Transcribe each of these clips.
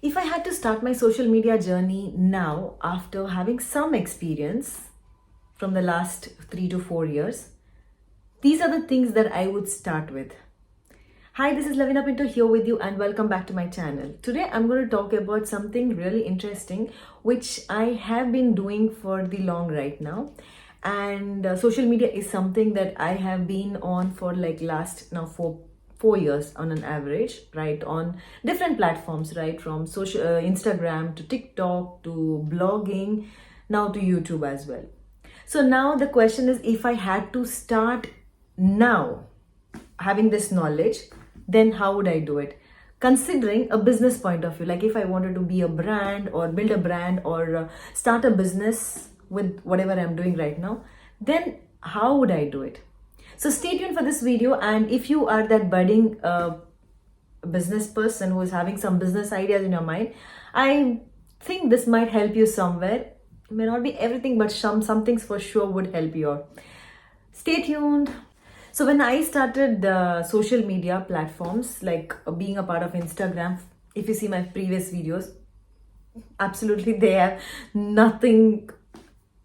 If I had to start my social media journey now after having some experience from the last 3 to 4 years, these are the things that I would start with. Hi, this is Laveena Pinto here with you and welcome back to my channel. Today I'm going to talk about something really interesting which I have been doing for the long right now. And social media is something that I have been on for like last now 4 years on an average, right? On different platforms, right? From social Instagram to TikTok to blogging, now to YouTube as well. So now the question is, if I had to start now having this knowledge, then how would I do it? Considering a business point of view, like if I wanted to be a brand or build a brand or start a business with whatever I'm doing right now, then how would I do it? So stay tuned for this video, and if you are that budding business person who is having some business ideas in your mind, I think this might help you somewhere. It may not be everything, but some things for sure would help you out. Stay tuned. So when I started the social media platforms, like being a part of Instagram, if you see my previous videos, absolutely they have nothing,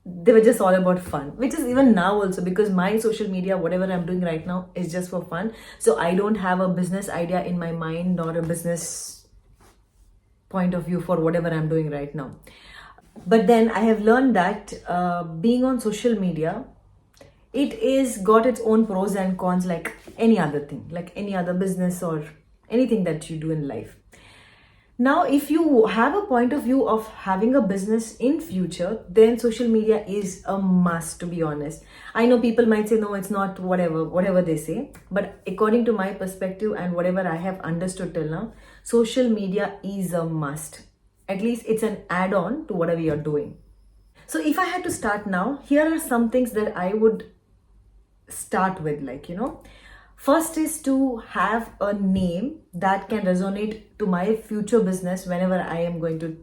they were just all about fun, which is even now also, because my social media, whatever I'm doing right now, is just for fun. So I don't have a business idea in my mind nor a business point of view for whatever I'm doing right now. But then I have learned that being on social media, it is got its own pros and cons, like any other thing, like any other business or anything that you do in life. Now, if you have a point of view of having a business in future, then social media is a must, to be honest. I know people might say, no, it's not, whatever they say. But according to my perspective and whatever I have understood till now, social media is a must. At least it's an add-on to whatever you're doing. So if I had to start now, here are some things that I would start with, first is to have a name that can resonate to my future business whenever I am going to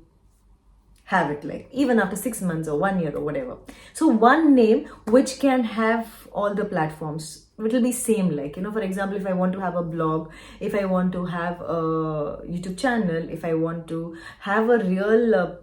have it, like even after 6 months or 1 year or whatever. So one name which can have all the platforms, it will be same, for example, if I want to have a blog, if I want to have a YouTube channel, if I want to have a real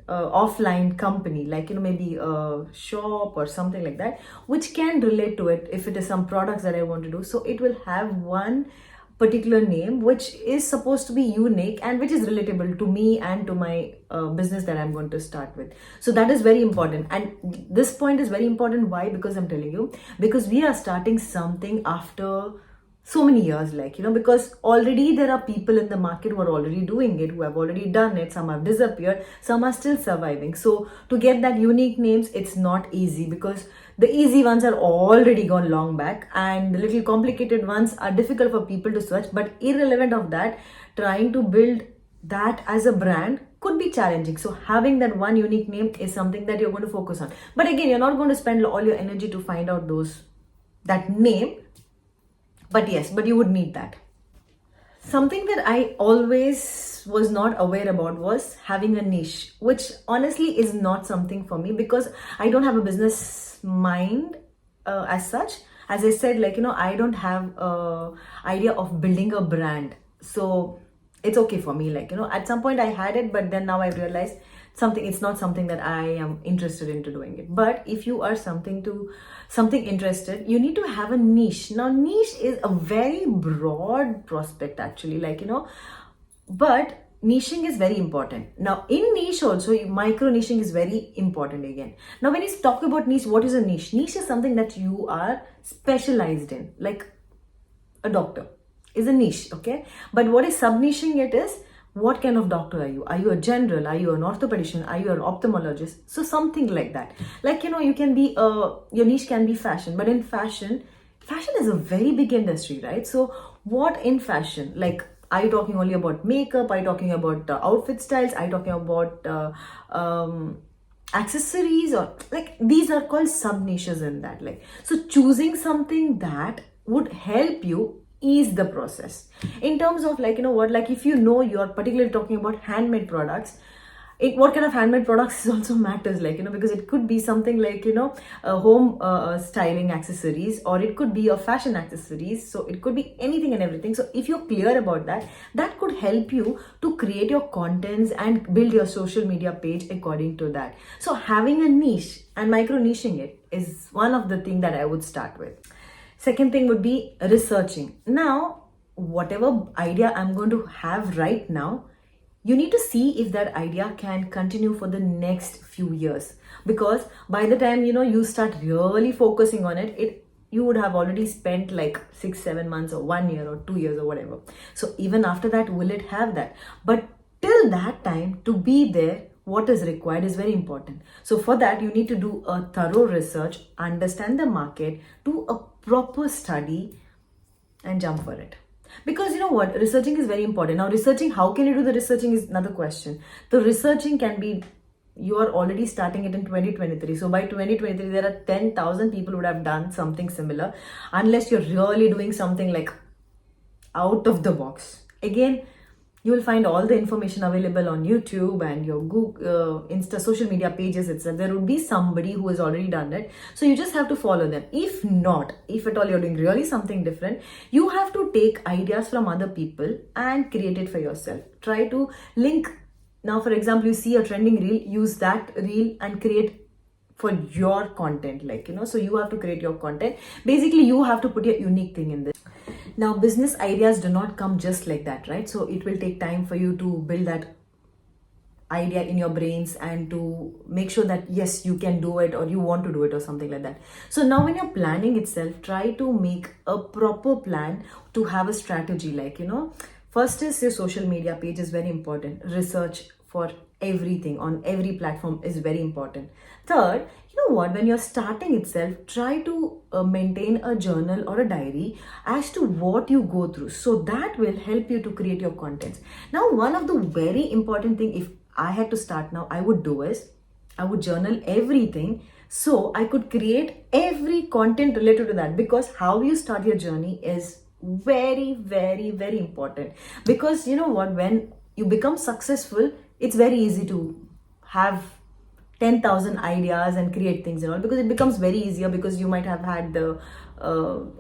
offline company, maybe a shop or something like that, which can relate to it, if it is some products that I want to do. So it will have one particular name which is supposed to be unique and which is relatable to me and to my business that I'm going to start with. So that is very important, and this point is very important. Why? Because I'm telling you, because we are starting something after so many years, because already there are people in the market who are already doing it, who have already done it. Some have disappeared, some are still surviving. So to get that unique names, it's not easy, because the easy ones are already gone long back, and the little complicated ones are difficult for people to search. But irrelevant of that, trying to build that as a brand could be challenging. So having that one unique name is something that you're going to focus on. But again, you're not going to spend all your energy to find out that name. But yes, but you would need that. Something that I always was not aware about was having a niche, which honestly is not something for me, because I don't have a business mind as such. As I said, I don't have a idea of building a brand. So it's okay for me. At some point I had it, but then now I realized it's not something that I am interested into doing it. But if you are something interested, you need to have a niche. Now, niche is a very broad prospect, actually, but niching is very important. Now, in niche also, micro niching is very important again. Now, when you talk about niche, what is a niche? Niche is something that you are specialized in, like a doctor is a niche, okay? But what is sub-niching it is, what kind of doctor are you? Are you a general? Are you an orthopedician? Are you an ophthalmologist? So something like that. You can be, your niche can be fashion, but in fashion is a very big industry, right? So what in fashion? Are you talking only about makeup? Are you talking about outfit styles? Are you talking about accessories? Or these are called sub niches in that. So choosing something that would help you ease the process in terms of if you're particularly talking about handmade products, what kind of handmade products is also matters, like, because it could be something like, a home styling accessories, or it could be a fashion accessories. So it could be anything and everything. So if you're clear about that, that could help you to create your contents and build your social media page according to that. So having a niche and micro niching it is one of the things that I would start with. Second thing would be researching. Now, whatever idea I'm going to have right now, you need to see if that idea can continue for the next few years, because by the time you start really focusing on it, you would have already spent like 6-7 months or 1 year or 2 years or whatever. So even after that, will it have that? But till that time, to be there, what is required is very important. So for that, you need to do a thorough research, understand the market, do a proper study, and jump for it. Because you know what, researching is very important. Now, researching, how can you do the researching is another question. The researching can be, you are already starting it in 2023. So by 2023, there are 10,000 people who would have done something similar, unless you're really doing something like out of the box. Again, you will find all the information available on YouTube and your Google, Insta, social media pages itself. There would be somebody who has already done it. So you just have to follow them. If not, if at all you're doing really something different, you have to take ideas from other people and create it for yourself. Try to link. Now, for example, you see a trending reel, use that reel and create for your content, like, so you have to create your content. Basically, you have to put your unique thing in this. Now, business ideas do not come just like that, right? So it will take time for you to build that idea in your brains and to make sure that yes, you can do it, or you want to do it, or something like that. So now when you're planning itself, try to make a proper plan to have a strategy, like, first is your social media page is very important. Research for everything on every platform is very important. Third, you know what, when you're starting itself, try to maintain a journal or a diary as to what you go through, so that will help you to create your contents. Now, one of the very important thing, if I had to start now, I would do is I would journal everything, so I could create every content related to that. Because how you start your journey is very, very, very important. Because you know what, when you become successful, it's very easy to have 10,000 ideas and create things and all, because it becomes very easier, because you might have had the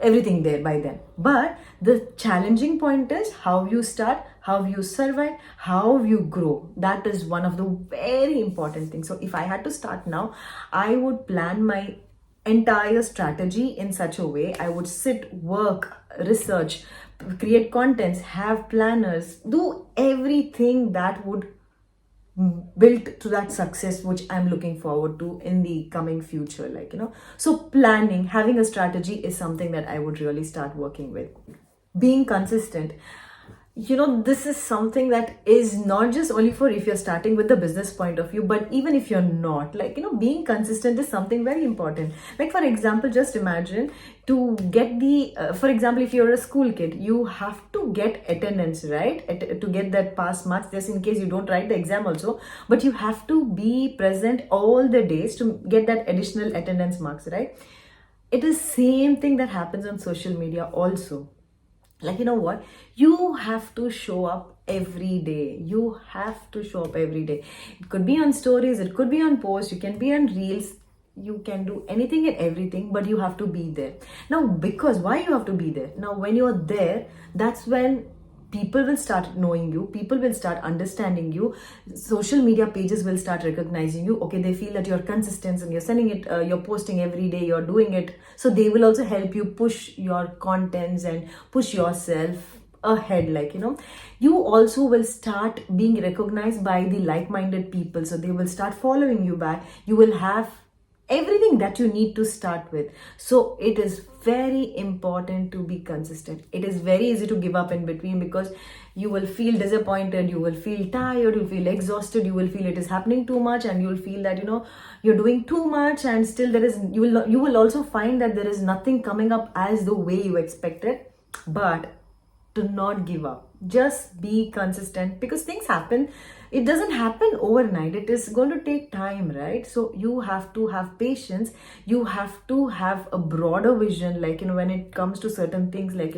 everything there by then. But the challenging point is how you start, how you survive, how you grow. That is one of the very important things. So if I had to start now, I would plan my entire strategy in such a way. I would sit, work, research, create contents, have planners, do everything that would built to that success which I'm looking forward to in the coming future, like, so planning, having a strategy is something that I would really start working with. Being consistent, this is something that is not just only for if you're starting with the business point of view, but even if you're not, like, being consistent is something very important. Like, for example, just imagine to get the for example, if you're a school kid, you have to get attendance, right? To get that pass marks, just in case you don't write the exam also, but you have to be present all the days to get that additional attendance marks, right? It is same thing that happens on social media also. Like, you know what, you have to show up every day. You have to show up every day. It could be on stories, it could be on posts, you can be on reels, you can do anything and everything, but you have to be there. Now, because why you have to be there? Now, when you're there, that's when people will start knowing you, people will start understanding you, social media pages will start recognizing you. Okay, they feel that you're consistent and you're sending it, you're posting every day, you're doing it, so they will also help you push your contents and push yourself ahead. Like, you also will start being recognized by the like-minded people, so they will start following you back. You will have everything that you need to start with. So it is very important to be consistent. It is very easy to give up in between, because you will feel disappointed, you will feel tired, you'll feel exhausted, you will feel it is happening too much, and you'll feel that you're doing too much, and still you will also find that there is nothing coming up as the way you expected. But do not give up. Just be consistent, because things happen. It doesn't happen overnight. It is going to take time, right? So you have to have patience. You have to have a broader vision, like, when it comes to certain things, like,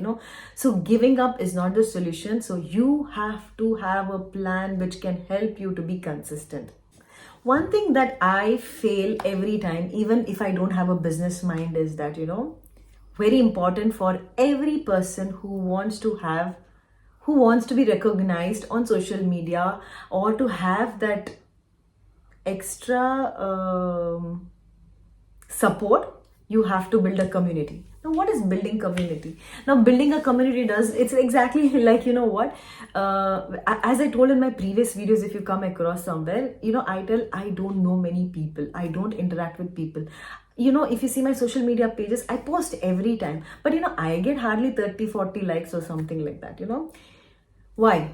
so giving up is not the solution. So you have to have a plan which can help you to be consistent. One thing that I fail every time, even if I don't have a business mind, is that, very important for every person who wants to be recognized on social media, or to have that extra support. You have to build a community. Now, what is building community? Now, building a community does, it's exactly like, what, as I told in my previous videos, if you come across somewhere, I don't know many people, I don't interact with people. If you see my social media pages, I post every time, but I get hardly 30-40 likes or something like that. Why?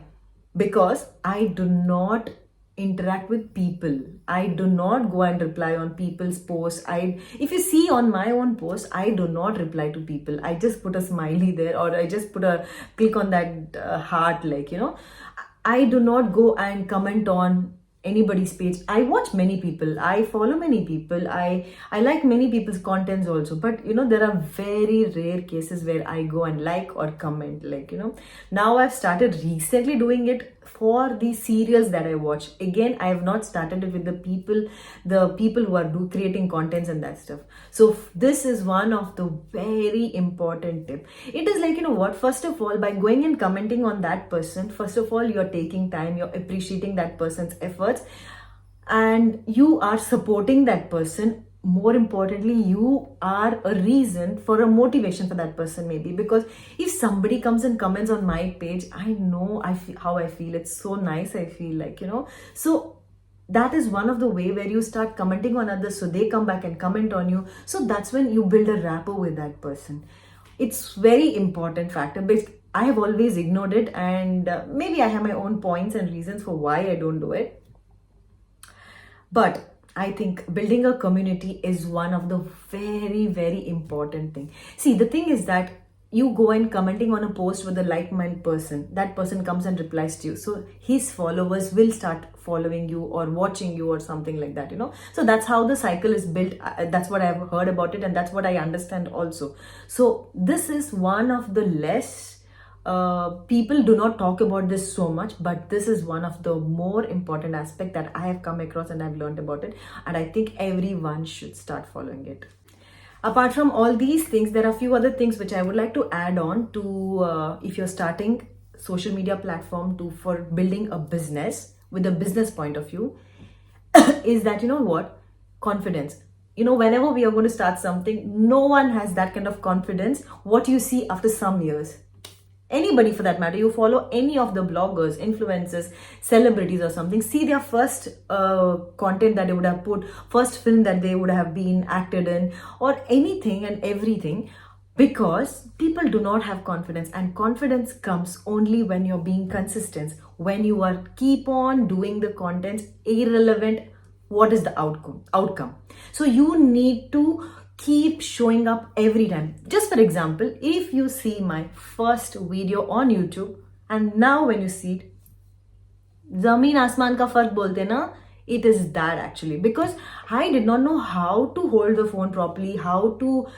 Because I do not interact with people. I do not go and reply on people's posts. If you see on my own post, I do not reply to people. I just put a smiley there, or I just put a click on that heart, like, I do not go and comment on anybody's page. I watch many people, I follow many people, I like many people's contents also, but there are very rare cases where I go and like or comment, like, now I've started recently doing it for the serials that I watch. Again, I have not started it with the people who are creating contents and that stuff. So this is one of the very important tip. It is like, what, first of all, by going and commenting on that person, first of all, you're taking time, you're appreciating that person's efforts, and you are supporting that person. More importantly, you are a reason for a motivation for that person, maybe, because if somebody comes and comments on my page, I know how I feel. It's so nice, I feel like, so that is one of the way where you start commenting on others, so they come back and comment on you. So that's when you build a rapport with that person. It's very important factor, but I have always ignored it, and maybe I have my own points and reasons for why I don't do it. But I think building a community is one of the very, very important thing. See, the thing is that you go and commenting on a post with a like-minded person, that person comes and replies to you. So his followers will start following you or watching you or something like that, So that's how the cycle is built. That's what I've heard about it, and that's what I understand also. So this is one of the less people do not talk about this so much, but this is one of the more important aspect that I have come across and I've learned about it, and I think everyone should start following it. Apart from all these things, there are a few other things which I would like to add on to if you're starting social media platform for building a business with a business point of view, is that, what, confidence. Whenever we are going to start something, no one has that kind of confidence what you see after some years. Anybody for that matter, you follow any of the bloggers, influencers, celebrities or something, see their first content that they would have put, first film that they would have been acted in, or anything and everything, because people do not have confidence, and confidence comes only when you're being consistent, when you are keep on doing the content irrelevant what is the outcome. So you need to keep showing up every time. Just for example, if you see my first video on YouTube and now when you see it, zameen asman ka fark bolte na, it is that actually, because I did not know how to hold the phone properly, how to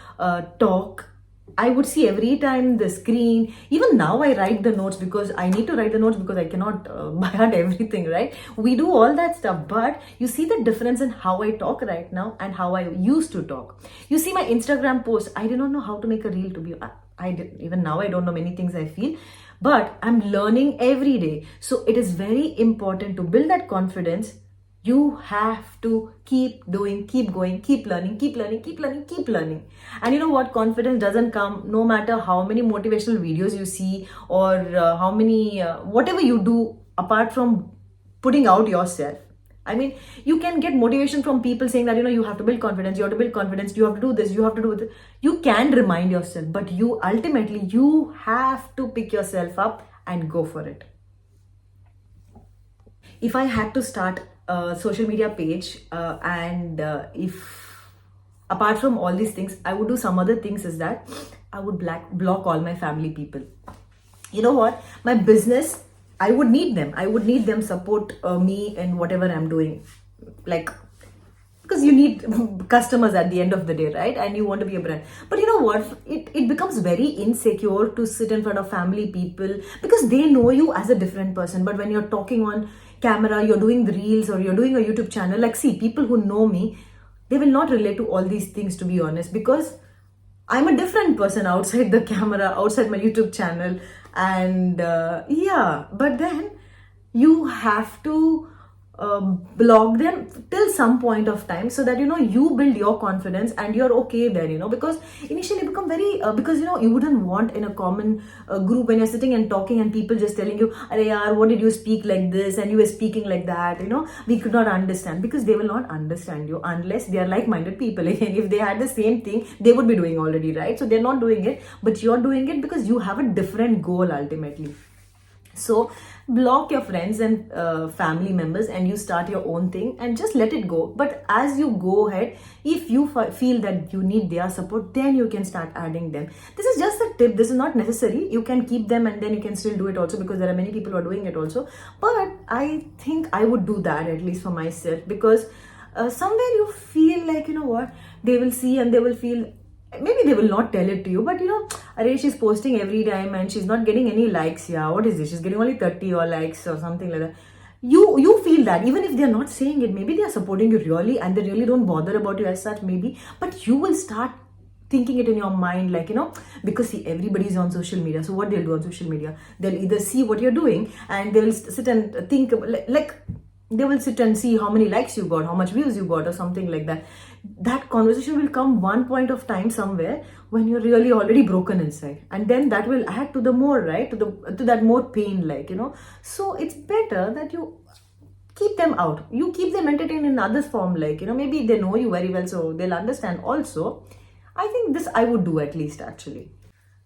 talk. I would see every time the screen. Even now I write the notes, because I need to write the notes, because I cannot by heart everything, right? We do all that stuff, but you see the difference in how I talk right now and how I used to talk. You see my Instagram post, I did not know how to make a reel, to be even now I don't know many things, I feel, but I'm learning every day. So it is very important to build that confidence. You have to keep doing, keep going, keep learning, keep learning, keep learning, keep learning. And you know what? Confidence doesn't come no matter how many motivational videos you see, or how many, whatever you do apart from putting out yourself. I mean, you can get motivation from people saying that, you have to build confidence, you have to build confidence, you have to do this, you have to do this. You can remind yourself, but you ultimately, you have to pick yourself up and go for it. If I had to start a social media page, and if apart from all these things, I would do some other things, is that I would block all my family people. You know what, my business, I would need them support me in whatever I'm doing, like, because you need customers at the end of the day, right? And you want to be a brand. But you know what, it becomes very insecure to sit in front of family people, because they know you as a different person. But when you're talking on camera, you're doing the reels or you're doing a YouTube channel, like, see, people who know me, they will not relate to all these things, to be honest, because I'm a different person outside the camera, outside my YouTube channel. And yeah, but then you have to block them till some point of time, so that you build your confidence and you're okay there, because initially you become very because you wouldn't want in a common group, when you're sitting and talking and people just telling you, "Arey yaar, what did you speak like this and you were speaking like that," we could not understand, because they will not understand you unless they are like-minded people. Again, if they had the same thing, they would be doing already, right? So they're not doing it, but you're doing it because you have a different goal ultimately. So block your friends and family members, and you start your own thing and just let it go. But as you go ahead, if you feel that you need their support, then you can start adding them. This is just a tip, this is not necessary. You can keep them and then you can still do it also, because there are many people who are doing it also. But I think I would do that, at least for myself, because somewhere you feel like, what, they will see and they will feel, maybe they will not tell it to you, but Arey, she's posting every time and she's not getting any likes. Yeah, what is this? She's getting only 30 or likes or something like that. You feel that, even if they're not saying it, maybe they're supporting you really and they really don't bother about you as such, maybe, but you will start thinking it in your mind, like, because see, everybody's on social media. So what they'll do on social media, they'll either see what you're doing and they'll sit and think, like, they will sit and see how many likes you got, how much views you got, or something like that. That conversation will come one point of time somewhere when you're really already broken inside, and then that will add to the more, right, to that more pain, like, so it's better that you keep them out, you keep them entertained in other form, like, maybe they know you very well, so they'll understand also. I think this I would do, at least, actually.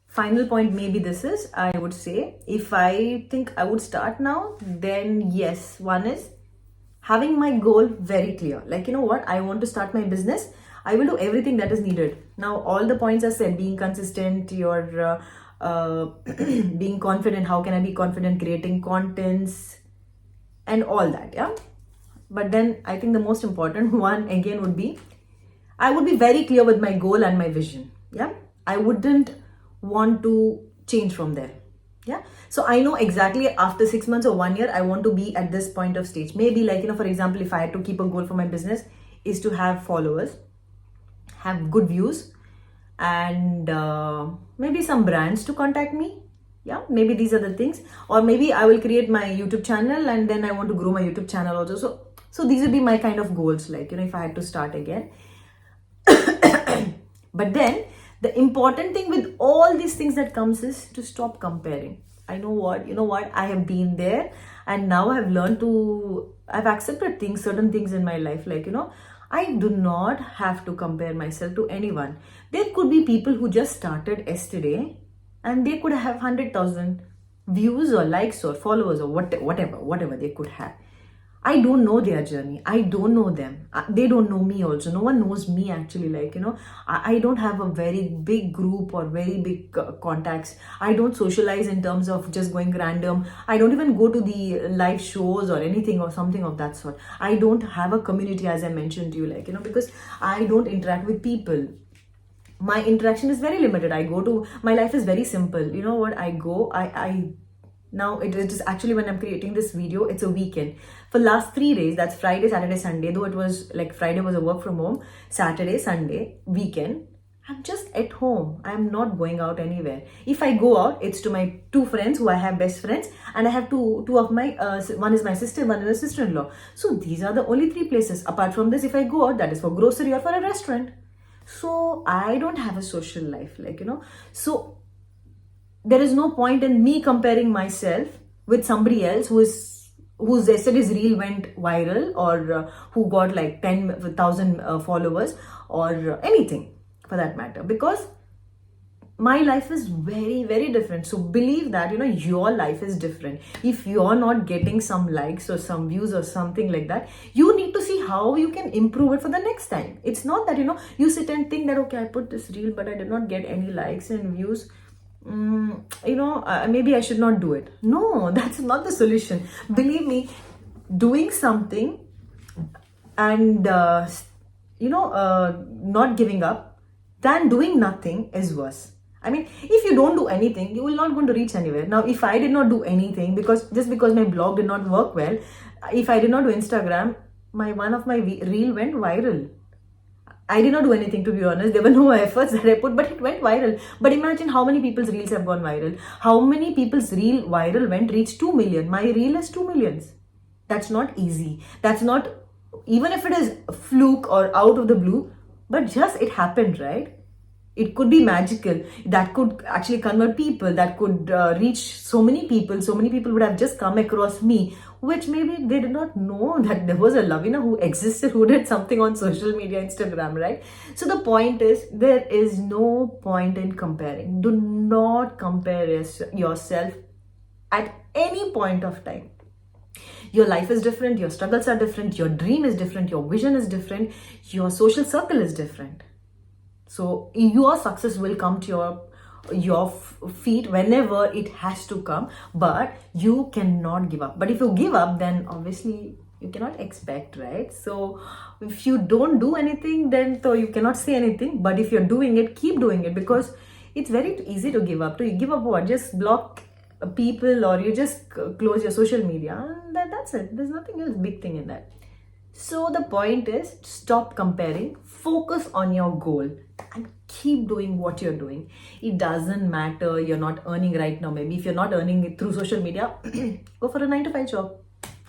Final point, maybe this is, I would say, if I think I would start now, then yes, one is having my goal very clear. Like, what, I want to start my business, I will do everything that is needed. Now, all the points are said, being consistent, your being confident. How can I be confident? Creating contents and all that, yeah. But then I think the most important one again would be, I would be very clear with my goal and my vision. Yeah, I wouldn't want to change from there. Yeah, so I know exactly after 6 months or 1 year, I want to be at this point of stage. Maybe, like, for example, if I had to keep a goal for my business, is to have followers, have good views, and maybe some brands to contact me. Yeah, maybe these are the things. Or maybe I will create my YouTube channel and then I want to grow my YouTube channel also. So these would be my kind of goals, like, if I had to start again. But then the important thing with all these things that comes is to stop comparing. I know what, I have been there, and now I've learned to, I've accepted things, certain things in my life, like, I do not have to compare myself to anyone. There could be people who just started yesterday and they could have 100,000 views or likes or followers or whatever they could have. I don't know their journey. I don't know them. They don't know me also. No one knows me, actually. Like, I don't have a very big group or very big contacts. I don't socialize in terms of just going random. I don't even go to the live shows or anything or something of that sort. I don't have a community, as I mentioned to you, like, because I don't interact with people. My interaction is very limited. My life is very simple. You know what? Now it is actually, when I'm creating this video, it's a weekend. For last 3 days, that's Friday, Saturday, Sunday, though it was like Friday was a work from home, Saturday, Sunday, weekend, I'm just at home. I'm not going out anywhere. If I go out, it's to my 2 friends who I have best friends, and I have two of my, one is my sister, one is a sister-in-law. So these are the only 3 places. Apart from this, if I go out, that is for grocery or for a restaurant. So I don't have a social life, like, so there is no point in me comparing myself with somebody else whose yesterday's reel went viral, or who got like 10,000 followers, or anything for that matter, because my life is very, very different. So believe that, your life is different. If you're not getting some likes or some views or something like that, you need to see how you can improve it for the next time. It's not that, you sit and think that, okay, I put this reel, but I did not get any likes and views. maybe I should not do it. No, that's not the solution. Believe me, doing something and not giving up than doing nothing is worse. I mean, if you don't do anything, you will not going to reach anywhere. Now, if I did not do anything because my blog did not work well, if I did not do Instagram, one of my reel went viral. I did not do anything, to be honest. There were no efforts that I put, but it went viral. But imagine how many people's reels have gone viral. How many people's reel viral reached 2 million. My reel is 2 millions. That's not easy. That's not, even if it is a fluke or out of the blue, but just it happened, right? It could be magical. That could actually convert people. That could reach so many people. So many people would have just come across me, which maybe they did not know that there was a Laveena who existed, who did something on social media, Instagram, right? So the point is, there is no point in comparing. Do not compare yourself at any point of time. Your life is different, your struggles are different, your dream is different, your vision is different, your social circle is different. So your success will come to your feet whenever it has to come, but you cannot give up. But if you give up, then obviously you cannot expect, right? So if you don't do anything, then so you cannot say anything. But if you're doing it, keep doing it, because it's very easy to give up. To give up what? Just block people, or you just close your social media, and that's it. There's nothing else big thing in that. So the point is, stop comparing, focus on your goal, and keep doing what you're doing. It doesn't matter you're not earning right now. Maybe if you're not earning it through social media, go for a 9-to-5 job.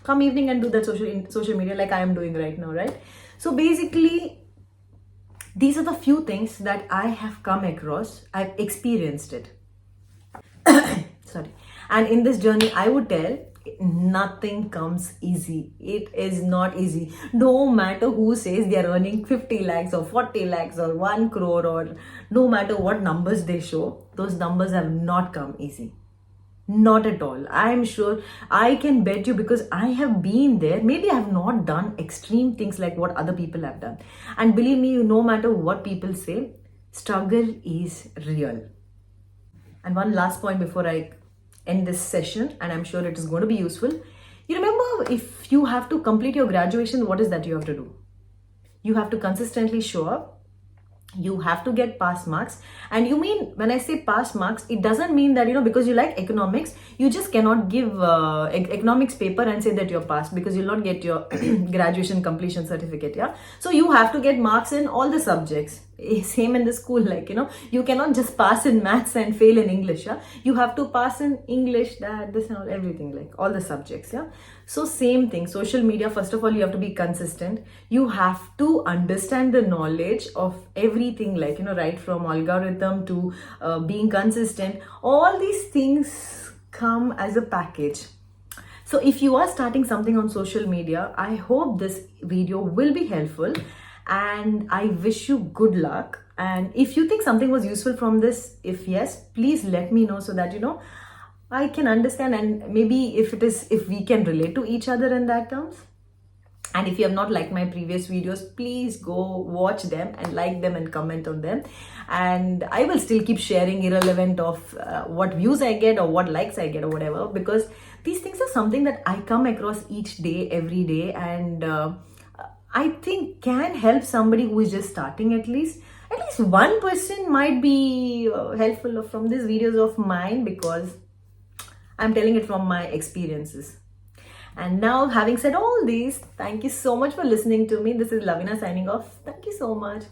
Come evening and do that social media like I am doing right now, right? So basically, these are the few things that I have come across. I've experienced it. Sorry. And in this journey, I would tell, nothing comes easy. It is not easy. No matter who says they are earning 50 lakhs or 40 lakhs or 1 crore, or no matter what numbers they show, those numbers have not come easy. Not at all. I'm sure, I can bet you, because I have been there. Maybe I have not done extreme things like what other people have done. And believe me, no matter what people say, struggle is real. And one last point before I end this session, and I'm sure it is going to be useful. You remember, if you have to complete your graduation, what is that you have to do? You have to consistently show up. You have to get pass marks. And you mean, when I say pass marks, it doesn't mean that, because you like economics, you just cannot give economics paper and say that you're passed, because you'll not get your graduation completion certificate. Yeah. So you have to get marks in all the subjects. Same in the school, you cannot just pass in maths and fail in English. Yeah. You have to pass in English, that, this and all, everything, like all the subjects. Yeah. So same thing, social media, first of all, you have to be consistent. You have to understand the knowledge of everything, right from algorithm to being consistent. All these things come as a package. So if you are starting something on social media, I hope this video will be helpful, and I wish you good luck. And if you think something was useful from this, if yes, please let me know, so that I can understand, and maybe if we can relate to each other in that terms. And if you have not liked my previous videos, please go watch them and like them and comment on them. And I will still keep sharing, irrelevant of what views I get or what likes I get or whatever, because these things are something that I come across each day, every day, and I think can help somebody who is just starting. At least one person might be helpful from these videos of mine, because I'm telling it from my experiences. And now, having said all these, thank you so much for listening to me. This is Laveena signing off. Thank you so much.